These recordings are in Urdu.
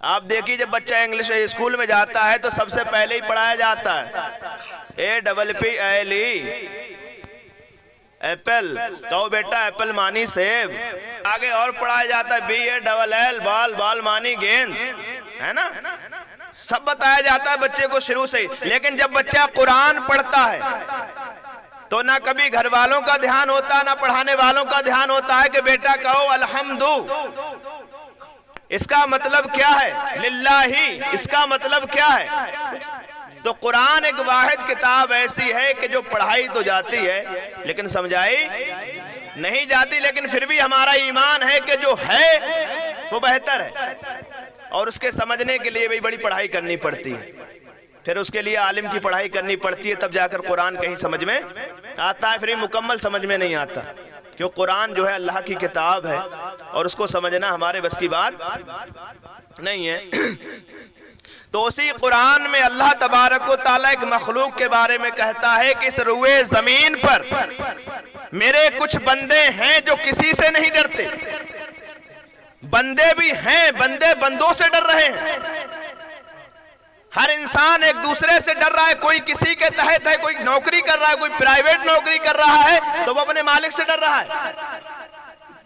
آپ دیکھیے جب بچہ انگلش اسکول میں جاتا ہے تو سب سے پہلے ہی پڑھایا جاتا ہے APPLE ایپل، کہو بیٹا ایپل مانی سیب، آگے اور پڑھایا جاتا ہے BALL بال، بال مانی گیند، ہے نا؟ سب بتایا جاتا ہے بچے کو شروع سے ہی۔ لیکن جب بچہ قرآن پڑھتا ہے تو نہ کبھی گھر والوں کا دھیان ہوتا، نہ پڑھانے والوں کا دھیان ہوتا ہے کہ بیٹا کہو الحمد، اس کا مطلب کیا ہے؟ للہ، اس کا مطلب کیا ہے؟ تو قرآن ایک واحد کتاب ایسی ہے کہ جو پڑھائی تو جاتی ہے لیکن سمجھائی نہیں جاتی، لیکن پھر بھی ہمارا ایمان ہے کہ جو ہے وہ بہتر ہے، اور اس کے سمجھنے کے لیے بھی بڑی پڑھائی کرنی پڑتی ہے، پھر اس کے لیے عالم کی پڑھائی کرنی پڑتی ہے، تب جا کر قرآن کہیں سمجھ میں آتا ہے، پھر مکمل سمجھ میں نہیں آتا، کیوں قرآن جو ہے اللہ کی کتاب ہے اور اس کو سمجھنا ہمارے بس کی بات نہیں ہے۔ تو اسی قرآن میں اللہ تبارک و تعالیٰ ایک مخلوق کے بارے میں کہتا ہے کہ اس روئے زمین پر میرے کچھ بندے ہیں جو کسی سے نہیں ڈرتے، بندے بھی ہیں، بندے بندوں سے ڈر رہے ہیں، ہر انسان ایک دوسرے سے ڈر رہا ہے، کوئی کسی کے تحت ہے، کوئی نوکری کر رہا ہے، کوئی پرائیویٹ نوکری کر رہا ہے تو وہ اپنے مالک سے ڈر رہا ہے،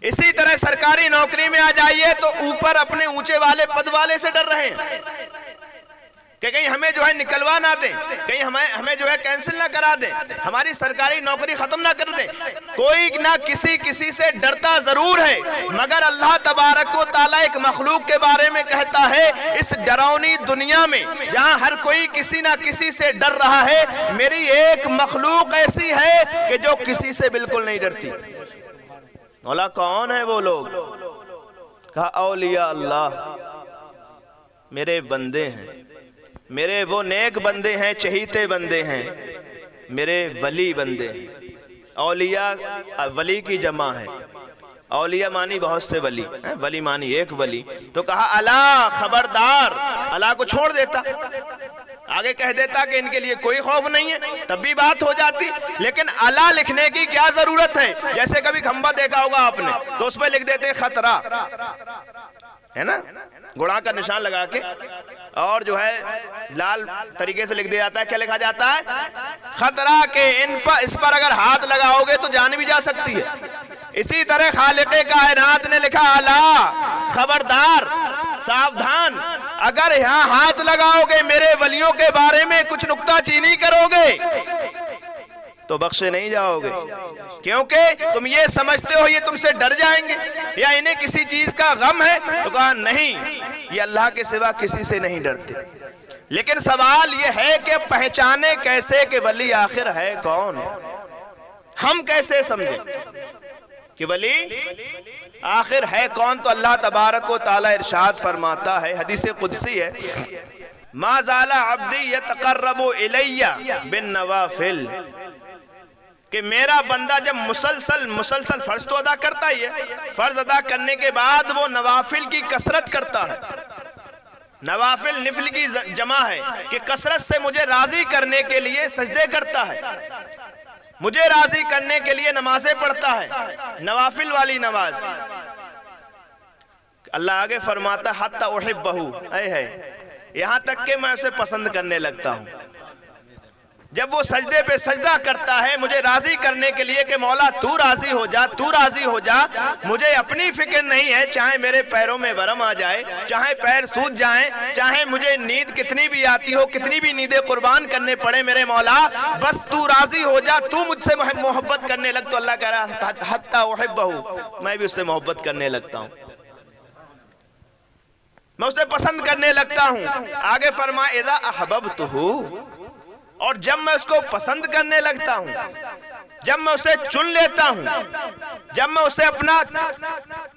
اسی طرح سرکاری نوکری میں آ جائیے تو اوپر اپنے اونچے والے پد والے سے ڈر رہے ہیں کہ کہیں ہمیں جو ہے نکلوا نہ دیں، کہیں ہمیں جو ہے کینسل نہ کرا دیں، ہماری سرکاری نوکری ختم نہ کر دیں، کوئی نہ کسی سے ڈرتا ضرور ہے، مگر اللہ تبارک و تعالیٰ ایک مخلوق کے بارے میں کہتا ہے اس ڈراؤنی دنیا میں جہاں ہر کوئی کسی نہ کسی سے ڈر رہا ہے، میری ایک مخلوق ایسی ہے کہ جو کسی سے بالکل نہیں ڈرتی۔ مولا کون ہے وہ لوگ؟ کہا اولیاء اللہ، میرے بندے ہیں، میرے وہ نیک بندے ہیں، چہیتے بندے ہیں، میرے ولی بندے ہیں۔ اولیاء ولی کی جمع ہے، اولیاء مانی بہت سے ولی، ولی مانی ایک ولی، تو کہا الا خبردار، الا کو چھوڑ دیتا، آگے کہہ دیتا کہ ان کے لیے کوئی خوف نہیں ہے، تب بھی بات ہو جاتی، لیکن الا لکھنے کی کیا ضرورت ہے؟ جیسے کبھی کھمبا دیکھا ہوگا آپ نے تو اس پہ لکھ دیتے خطرہ، ہے نا، گھوڑا کا نشان لگا کے، اور جو ہے لال طریقے سے لکھ دیا جاتا ہے، کیا لکھا جاتا ہے؟ خطرہ، کہ اس پر اگر ہاتھ لگاؤ گے تو جان بھی جا سکتی ہے۔ اسی طرح خالق کائنات نے لکھا الا خبردار، ساودھان، اگر یہاں ہاتھ لگاؤ گے میرے ولیوں کے بارے میں کچھ نکتہ چینی کرو گے تو بخشے نہیں جاؤ گے، کیونکہ تم یہ سمجھتے ہو یہ تم سے ڈر جائیں گے یا انہیں کسی چیز کا غم ہے، تو کہا نہیں، یہ اللہ کے سوا کسی سے نہیں ڈرتے۔ لیکن سوال یہ ہے کہ پہچانے کیسے کہ ولی آخر ہے کون؟ ہم کیسے سمجھیں کہ ولی آخر ہے کون؟ تو اللہ تبارک و تعالی ارشاد فرماتا ہے، حدیث قدسی ہے، ما زال عبدی یتقرب الی بالنوافل، کہ میرا بندہ جب مسلسل فرض تو ادا کرتا ہی ہے، فرض ادا کرنے کے بعد وہ نوافل کی کثرت کرتا ہے، نوافل نفل کی جمع ہے کہ کثرت سے مجھے راضی کرنے کے لیے سجدے کرتا ہے، مجھے راضی کرنے کے لیے نمازیں پڑھتا ہے، نوافل والی نماز۔ اللہ آگے فرماتا حتی احبہ، اے ہے، یہاں تک کہ میں اسے پسند کرنے لگتا ہوں۔ جب وہ سجدے پہ سجدہ کرتا ہے مجھے راضی کرنے کے لیے کہ مولا تو راضی ہو جا، تو راضی ہو جا، مجھے اپنی فکر نہیں ہے، چاہے میرے پیروں میں ورم آ جائے، چاہے پیر سوج جائیں، چاہے مجھے نیند کتنی بھی آتی ہو، کتنی بھی نیندیں قربان کرنے پڑے، میرے مولا بس تو راضی ہو جا، تو مجھ سے محبت کرنے لگ۔ تو اللہ کہہ رہا حتی احبہ، میں بھی اس سے محبت کرنے لگتا ہوں، میں اسے پسند کرنے لگتا ہوں۔ آگے فرمائے اذا احببتہ، اور جب میں اس کو پسند کرنے لگتا ہوں، جب میں اسے چن لیتا ہوں، جب میں اسے اپنا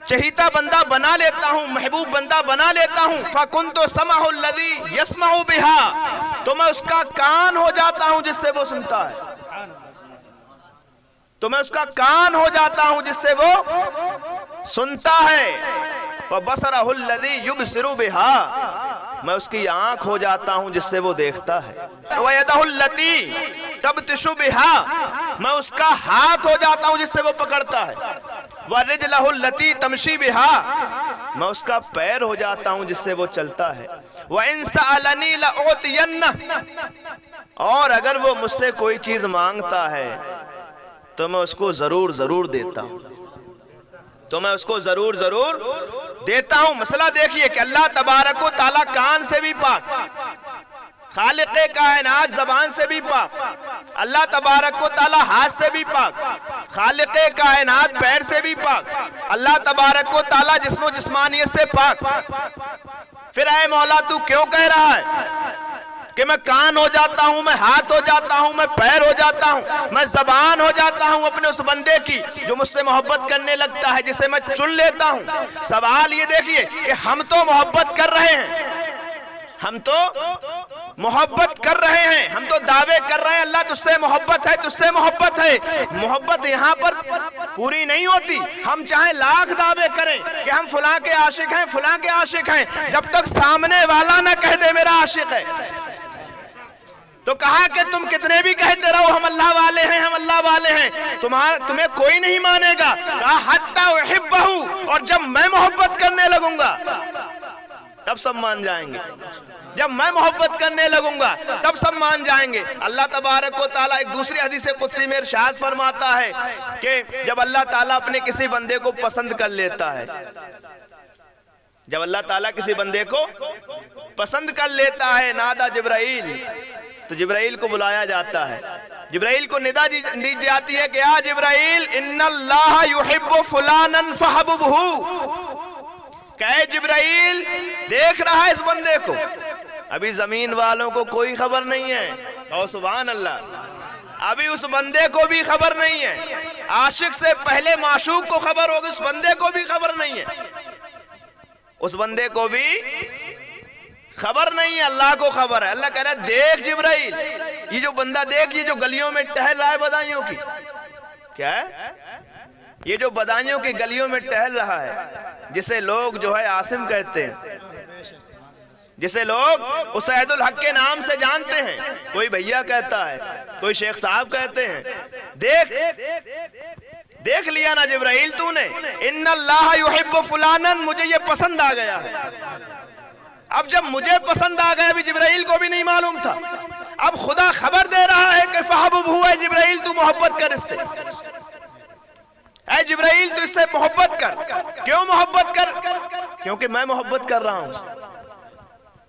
چہیتا بندہ بنا لیتا ہوں، محبوب بندہ بنا لیتا ہوں، فَكُنْتُ سَمَعُ الَّذِي يَسْمَعُ بِهَا، تو میں اس کا کان ہو جاتا ہوں جس سے وہ سنتا ہے، تو میں اس کا کان ہو جاتا ہوں جس سے وہ سنتا ہے، وَبَصَرَهُ الَّذِي يُبْصِرُ بِهَا، میں اس کی آنکھ ہو جاتا ہوں جس سے وہ دیکھتا ہے، وَيَدَهُ الَّتِي تَبْتِشُ بِهَا، میں اس کا ہاتھ ہو جاتا ہوں جس سے وہ پکڑتا ہے، وَرِجْلَهُ الَّتِي تَمْشِي بِهَا، میں اس کا پیر ہو جاتا ہوں جس سے وہ چلتا ہے۔ وَإِن سَأَلَنِي لَأُعْطِيَنَّهُ، اور اگر وہ مجھ سے کوئی چیز مانگتا ہے تو میں اس کو ضرور دیتا ہوں، دیتا ہوں۔ مسئلہ دیکھیے کہ اللہ تبارک و تعالیٰ کان سے بھی پاک، خالق کائنات زبان سے بھی پاک، اللہ تبارک و تعالیٰ ہاتھ سے بھی پاک، خالق کائنات پیر سے بھی پاک، اللہ تبارک و تعالیٰ جسم و جسمانیت سے پاک۔ پھر اے مولا تو کیوں کہہ رہا ہے کہ میں کان ہو جاتا ہوں، میں ہاتھ ہو جاتا ہوں، میں پیر ہو جاتا ہوں، میں زبان ہو جاتا ہوں اپنے اس بندے کی جو مجھ سے محبت کرنے لگتا ہے، جسے میں چن لیتا ہوں۔ سوال یہ دیکھیے کہ ہم تو محبت کر رہے ہیں، ہم تو محبت کر رہے ہیں، ہم تو دعوے کر رہے ہیں اللہ تجھ سے محبت ہے، تجھ سے محبت ہے۔ محبت یہاں پر پوری نہیں ہوتی، ہم چاہیں لاکھ دعوے کریں کہ ہم فلاں کے عاشق ہیں، فلاں کے عاشق ہیں، جب تک سامنے والا نہ کہہ دے میرا عاشق ہے، تو کہا کہ تم کتنے بھی کہتے رہو ہم اللہ والے ہیں، ہم اللہ والے ہیں، تمہیں کوئی نہیں مانے گا۔ کہا حتی احبہ، اور جب میں محبت کرنے لگوں گا تب سب مان جائیں گے، جب میں محبت کرنے لگوں گا تب سب مان جائیں گے۔ اللہ تبارک و تعالیٰ ایک دوسری حدیث قدسی میں ارشاد فرماتا ہے کہ جب اللہ تعالیٰ اپنے کسی بندے کو پسند کر لیتا ہے، جب اللہ تعالیٰ کسی بندے کو پسند کر لیتا ہے، نادا جبرائیل، تو جبرائیل کو بلایا جاتا ہے، جبرائیل کو ندا دی جاتی ہے کہ یا جبرائیل ان اللہ یحب فلانا فحببہ، کہ اے جبرائیل دیکھ رہا ہے اس بندے کو، ابھی زمین والوں کو کوئی خبر نہیں ہے، اور سبحان اللہ، ابھی اس بندے کو بھی خبر نہیں ہے، عاشق سے پہلے معشوق کو خبر ہوگی، اس بندے کو بھی خبر نہیں ہے، اس بندے کو بھی خبر نہیں ہے، اللہ کو خبر ہے۔ اللہ کہہ رہا ہے دیکھ جبرائیل، یہ جو بندہ دیکھ، یہ جو گلیوں میں ٹہل رہا ہے بدایوں کی، کیا ہے یہ جو بدایوں کی گلیوں میں ٹہل رہا ہے، جسے لوگ جو ہے عاصم کہتے ہیں، جسے لوگ اسعید الحق کے نام سے جانتے ہیں، کوئی بھیا کہتا ہے، کوئی شیخ صاحب کہتے ہیں، دیکھ لیا نا جبرائیل تو نے، ان اللہ یحب فلانا، مجھے یہ پسند آ گیا ہے۔ اب جب مجھے پسند آ گیا، ابھی جبرائیل کو بھی نہیں معلوم تھا، اب خدا خبر دے رہا ہے کہ فحببہ، ہے جبرائیل تو محبت کر اس سے، اے جبرائیل تو اس سے محبت کر۔ کیوں محبت کر؟ کیونکہ میں محبت کر رہا ہوں،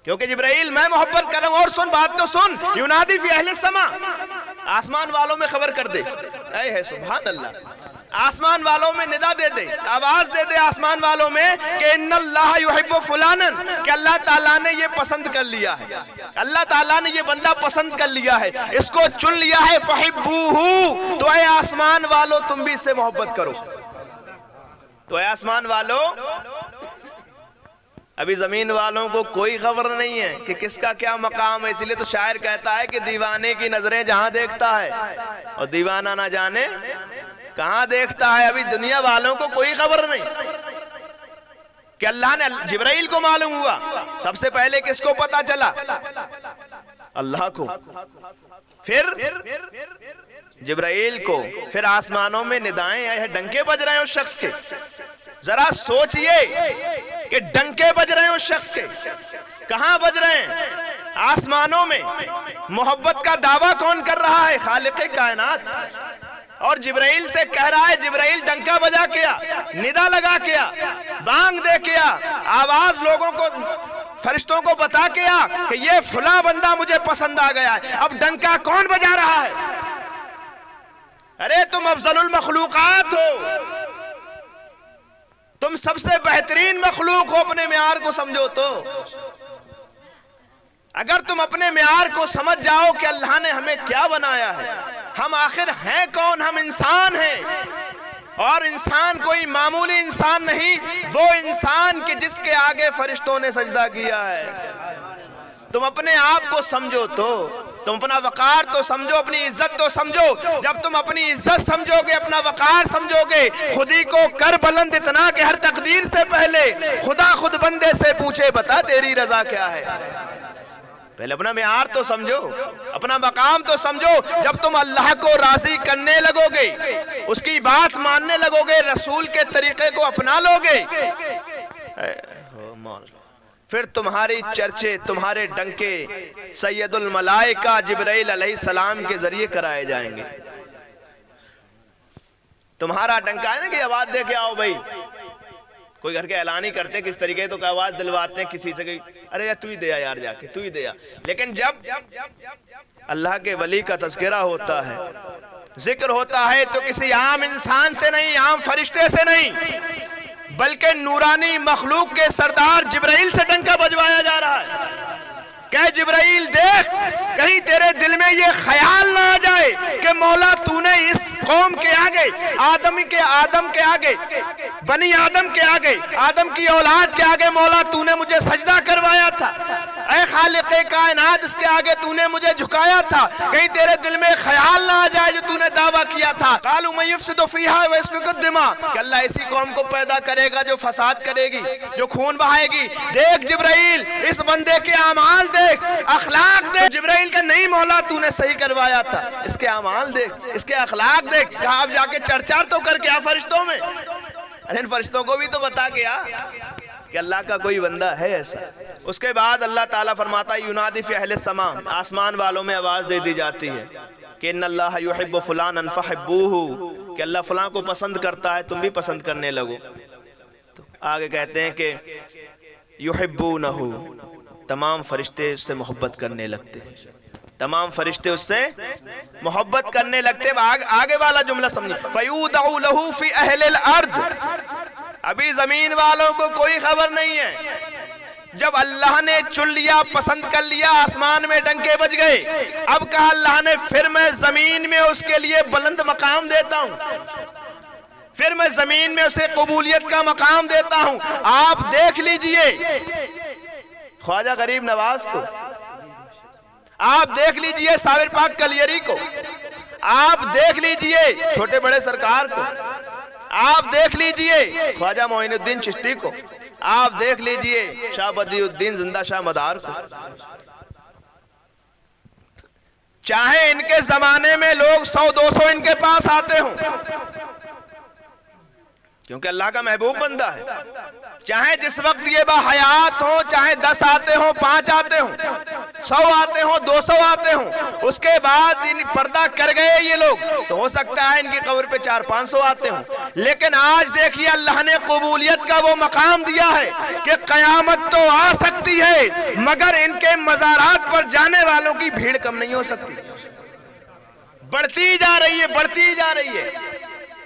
کیونکہ جبرائیل میں محبت کر رہا ہوں۔ اور سن بات تو سن، ینادی فی اہل السماء، آسمان والوں میں خبر کر دے، اے ہے سبحان اللہ، آسمان والوں میں ندا دے دے، آواز دے دے آسمان والوں میں کہ ان اللہ یحب فلانا، کہ اللہ تعالیٰ نے یہ پسند کر لیا ہے، اللہ تعالیٰ نے یہ بندہ پسند کر لیا ہے، اس کو چن لیا ہے، فحبوہ، تو اے آسمان والوں تم بھی اس سے محبت کرو۔ تو اے آسمان والوں، ابھی زمین والوں کو کوئی خبر نہیں ہے کہ کس کا کیا مقام ہے، اس لیے تو شاعر کہتا ہے کہ دیوانے کی نظریں جہاں دیکھتا ہے اور دیوانہ نہ جانے کہاں دیکھتا ہے۔ ابھی دنیا والوں کو کوئی خبر نہیں کہ اللہ نے، جبرائیل کو معلوم ہوا، سب سے پہلے کس کو پتا چلا؟ اللہ کو، پھر جبرائیل کو، پھر آسمانوں میں ندائیں آئے ہیں، ڈنکے بج رہے ہیں اس شخص کے۔ ذرا سوچئے کہ ڈنکے بج رہے ہیں اس شخص کے، کہاں بج رہے ہیں؟ آسمانوں میں۔ محبت کا دعویٰ کون کر رہا ہے؟ خالق کائنات۔ اور جبرائیل سے کہہ رہا ہے، جبرائیل ڈنکا بجا کیا، ندا لگا کیا، بانگ دے کیا، آواز لوگوں کو، فرشتوں کو بتا کیا کہ یہ فلاں بندہ مجھے پسند آ گیا ہے۔ اب ڈنکا کون بجا رہا ہے؟ ارے تم افضل المخلوقات ہو، تم سب سے بہترین مخلوق ہو، اپنے معیار کو سمجھو تو۔ اگر تم اپنے معیار کو سمجھ جاؤ کہ اللہ نے ہمیں کیا بنایا ہے، ہم آخر ہیں کون؟ ہم انسان ہیں، اور انسان کوئی معمولی انسان نہیں، وہ انسان کہ جس کے آگے فرشتوں نے سجدہ کیا ہے۔ تم اپنے آپ کو سمجھو تو، تم اپنا وقار تو سمجھو، اپنی عزت تو سمجھو۔ جب تم اپنی عزت سمجھو گے، اپنا وقار سمجھو گے، خودی کو کر بلند اتنا کہ ہر تقدیر سے پہلے خدا خود بندے سے پوچھے بتا تیری رضا کیا ہے۔ پہلے اپنا معیار تو سمجھو، اپنا مقام تو سمجھو۔ جب تم اللہ کو راضی کرنے لگو گے، اس کی بات ماننے لگو گے، رسول کے طریقے کو اپنا لو گے، پھر تمہاری چرچے، تمہارے ڈنکے سید الملائکہ جبرائیل علیہ السلام کے ذریعے کرائے جائیں گے۔ تمہارا ڈنکا ہے نا کہ آواز دے کے آؤ بھائی، کوئی گھر کے اعلان ہی کرتے کس طریقے تو آواز دلواتے ہیں کسی سے کہ ارے یار تو ہی دیا یار، جا کے تو ہی دیا۔ لیکن جب اللہ کے ولی کا تذکرہ ہوتا ہے، ذکر ہوتا ہے، تو کسی عام انسان سے نہیں، عام فرشتے سے نہیں، بلکہ نورانی مخلوق کے سردار جبرائیل سے ڈنکا بجوایا جا رہا ہے کہ جبرائیل دیکھ، کہیں تیرے دل میں یہ خیال نہ آ جائے کہ مولا تو نے اس قوم کے آگے، آدم کے آگے، بنی آدم کے آگے، آدم کی اولاد کے آگے مولا تو نے مجھے سجدہ کروایا تھا، اے خالق کائنات اس کے آگے تو نے مجھے جھکایا تھا، کہیں تیرے دل میں خیال نہ آ جائے جو تو نے دعویٰ کیا تھا۔ قالوا من یفسد فیہا ویسفک الدماء، کہ اللہ اسی قوم کو پیدا کرے گا جو فساد کرے گی، جو خون بہائے گی۔ دیکھ جبرائیل، اس بندے کے اعمال دیکھ، اخلاق دیکھ۔ جبرائیل کا نہیں مولا تو نے صحیح کروایا تھا، اس کے اعمال دیکھ، اس کے اخلاق دیکھ۔ کہا آپ جا کے چرچار تو کر کے آ فرشتوں میں، ارے ان فرشتوں کو بھی تو بتا کے آ کہ اللہ کا کوئی بندہ ہے ایسا۔ اس کے بعد اللہ تعالیٰ فرماتا ہے ینادی فی اہل السماء، آسمان والوں میں آواز دے دی جاتی ہے کہ ان اللہ یحب فلانا فحبوہ، کہ اللہ فلاں کو پسند کرتا ہے تم بھی پسند کرنے لگو۔ تو آگے کہتے ہیں کہ یحبونہ، تمام فرشتے اس سے محبت کرنے لگتے ہیں، تمام فرشتے اس سے محبت کرنے لگتے ہیں۔ آگے والا جملہ سمجھیں، فَيُودَعُ لَهُ فِي أَهْلِ الْأَرْضِ، ابھی زمین والوں کو کوئی خبر نہیں ہے، جب اللہ نے چن لیا، پسند کر لیا، آسمان میں ڈنکے بج گئے، اب کہا اللہ نے پھر میں زمین میں اس کے لیے بلند مقام دیتا ہوں، پھر میں زمین میں اسے قبولیت کا مقام دیتا ہوں۔ آپ دیکھ لیجئے خواجہ غریب نواز کو، آپ دیکھ لیجئے صابر پاک کلیری کو، آپ دیکھ لیجئے چھوٹے بڑے سرکار کو، آپ دیکھ لیجئے خواجہ معین الدین چشتی کو، آپ دیکھ لیجئے شاہ بدیع الدین زندہ شاہ مدار کو۔ چاہے ان کے زمانے میں لوگ 100-200 ان کے پاس آتے ہوں، کیونکہ اللہ کا محبوب بندہ ہے، چاہے جس وقت یہ باحیات ہوں، چاہے 10 آتے ہوں، 5 آتے ہوں، 100 آتے ہوں، 200 آتے ہوں، اس کے بعد ان پردہ کر گئے یہ لوگ تو ہو سکتا ہے ان کی قبر پہ 400-500 آتے ہوں، لیکن آج دیکھیے اللہ نے قبولیت کا وہ مقام دیا ہے کہ قیامت تو آ سکتی ہے مگر ان کے مزارات پر جانے والوں کی بھیڑ کم نہیں ہو سکتی، بڑھتی جا رہی ہے، بڑھتی جا رہی ہے۔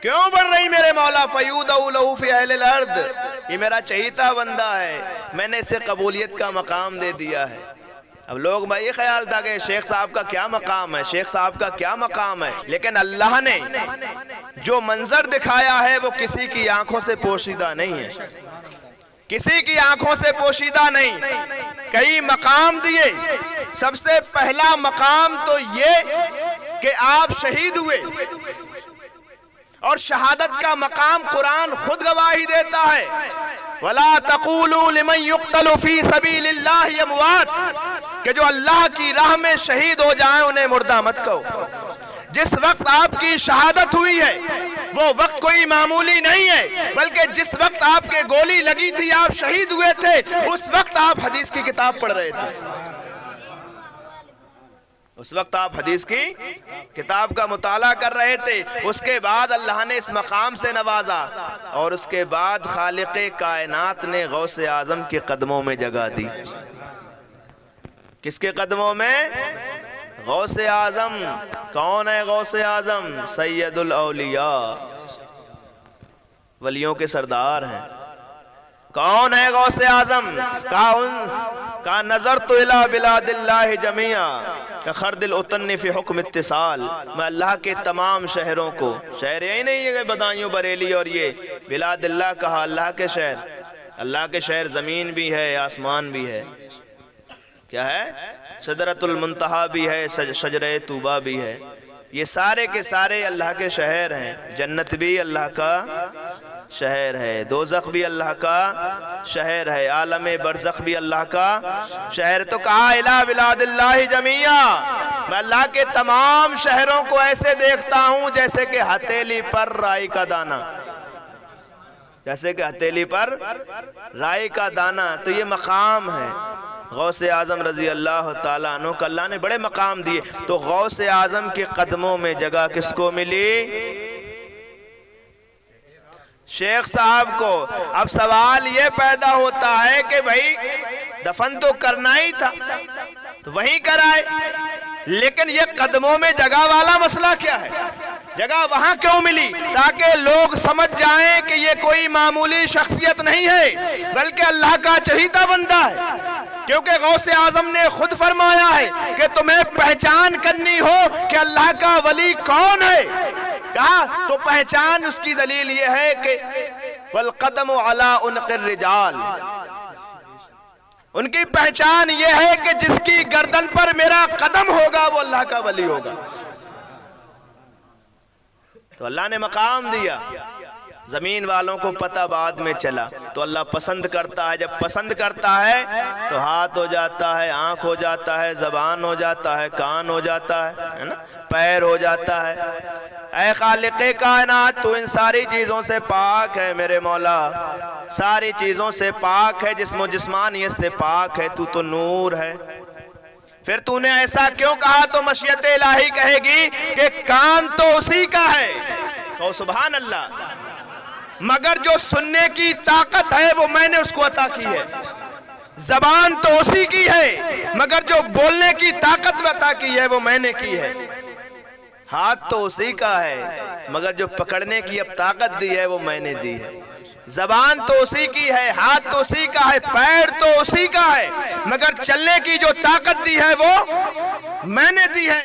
کیوں بڑھ رہی میرے مولا؟ فَيُودَعُ لَهُ فِي أَهْلِ الْأَرْضِ، یہ میرا چہیتا بندہ ہے، میں نے اسے قبولیت کا مقام دے دیا ہے۔ اب لوگ میں یہ خیال تھا کہ شیخ صاحب کا کیا مقام ہے، شیخ صاحب کا کیا مقام ہے، لیکن اللہ نے جو منظر دکھایا ہے وہ کسی کی آنکھوں سے پوشیدہ نہیں ہے، کسی کی آنکھوں سے پوشیدہ نہیں۔ کئی مقام دیے، سب سے پہلا مقام تو یہ کہ آپ شہید ہوئے، اور شہادت کا مقام قرآن خود گواہی دیتا ہے، وَلَا تَقُولُوا لِمَنْ يُقْتَلُ فِي سَبِيلِ اللَّهِ أَمْوَاتٌ، کہ جو اللہ کی راہ میں شہید ہو جائیں انہیں مردہ مت کہو۔ جس وقت آپ کی شہادت ہوئی ہے وہ وقت کوئی معمولی نہیں ہے، بلکہ جس وقت آپ کے گولی لگی تھی، آپ شہید ہوئے تھے، اس وقت آپ حدیث کی کتاب پڑھ رہے تھے، اس وقت آپ حدیث کی کتاب کا مطالعہ کر رہے تھے۔ اس کے بعد اللہ نے اس مقام سے نوازا، اور اس کے بعد خالق کائنات نے غوث اعظم کے قدموں میں جگہ دی۔ کس کے قدموں میں؟ غوث اعظم۔ کون ہے غوث اعظم؟ سید الاولیاء، ولیوں کے سردار ہیں۔ کون ہے غوث اعظم؟ کہا نظرت الی بلاد اللہ جمیعا کخرد العطن فی حکم اتصال، میں اللہ کے تمام شہروں کو، شہر یہی نہیں ہے کہ بدایوں بریلی اور یہ بلاد اللہ، کہا اللہ کے شہر، اللہ کے شہر زمین بھی ہے، آسمان بھی ہے، کیا ہے؟ سدرۃ المنتہا بھی ہے، شجرہ طوبہ بھی ہے، یہ سارے کے سارے اللہ کے شہر ہیں۔ جنت بھی اللہ کا شہر ہے، دوزخ بھی اللہ کا شہر ہے، عالم برزخ بھی اللہ کا شہر۔ تو کہا الہ بلاد اللہ جمیعا، میں اللہ کے تمام شہروں کو ایسے دیکھتا ہوں جیسے کہ ہتھیلی پر رائی کا دانہ۔ جیسے کہ ہتھیلی پر رائی کا دانہ. تو یہ مقام ہے غوث اعظم رضی اللہ تعالیٰ عنہ کا. اللہ نے بڑے مقام دیے. تو غوث اعظم کے قدموں میں جگہ کس کو ملی؟ شیخ صاحب کو. اب سوال یہ پیدا ہوتا ہے کہ بھائی دفن تو کرنا ہی تھا تو وہیں کرائے, لیکن یہ قدموں میں جگہ والا مسئلہ کیا ہے؟ جگہ وہاں کیوں ملی؟ تاکہ لوگ سمجھ جائیں کہ یہ کوئی معمولی شخصیت نہیں ہے بلکہ اللہ کا چہیتا بندہ ہے. کیونکہ غوث اعظم نے خود فرمایا ہے کہ تمہیں پہچان کرنی ہو کہ اللہ کا ولی کون ہے. کہا تو پہچان اس کی دلیل یہ ہے کہ والقدم علی عنق الرجال, ان کی پہچان یہ ہے کہ جس کی گردن پر میرا قدم ہوگا وہ اللہ کا ولی ہوگا. تو اللہ نے مقام دیا. زمین والوں کو پتہ بعد میں چلا. تو اللہ پسند کرتا ہے, جب پسند کرتا ہے تو ہاتھ ہو جاتا ہے, آنکھ ہو جاتا ہے, زبان ہو جاتا ہے, کان ہو جاتا ہے نا, پیر ہو جاتا ہے. اے خالق کائنات تو ان ساری چیزوں سے پاک ہے میرے مولا, ساری چیزوں سے پاک ہے, جسم و جسمانیت سے پاک ہے, تو نور ہے. پھر تو نے ایسا کیوں کہا؟ تو مشیت الہی کہے گی کہ کان تو اسی کا ہے, کہو سبحان اللہ, مگر جو سننے کی طاقت ہے وہ میں نے اس کو عطا کی ہے. زبان تو اسی کی ہے مگر جو بولنے کی طاقت عطا کی ہے وہ میں نے کی ہے. ہاتھ تو اسی کا ہے مگر جو پکڑنے کی اب طاقت دی ہے وہ میں نے دی ہے. زبان تو اسی کی ہے, ہاتھ تو اسی کا ہے, پیر تو اسی کا ہے, مگر چلنے کی جو طاقت دی ہے وہ میں نے دی ہے.